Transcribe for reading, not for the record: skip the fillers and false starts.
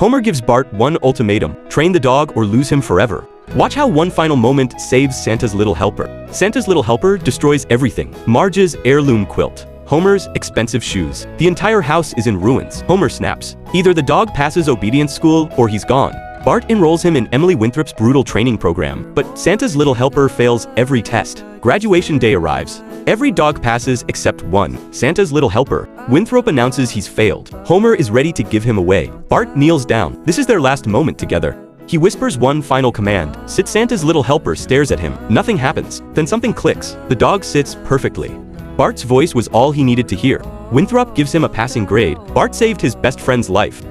Homer gives Bart one ultimatum: train the dog or lose him forever. Watch how one final moment saves Santa's little helper. Santa's little helper destroys everything: Marge's heirloom quilt, Homer's expensive shoes. The entire house is in ruins. Homer snaps. Either the dog passes obedience school or he's gone. Bart enrolls him in Emily Winthrop's brutal training program, but Santa's little helper fails every test. Graduation day arrives. Every dog passes except one, Santa's little helper. Winthrop announces he's failed. Homer is ready to give him away. Bart kneels down. This is their last moment together. He whispers one final command. Sit. Santa's little helper stares at him. Nothing happens. Then something clicks. The dog sits perfectly. Bart's voice was all he needed to hear. Winthrop gives him a passing grade. Bart saved his best friend's life.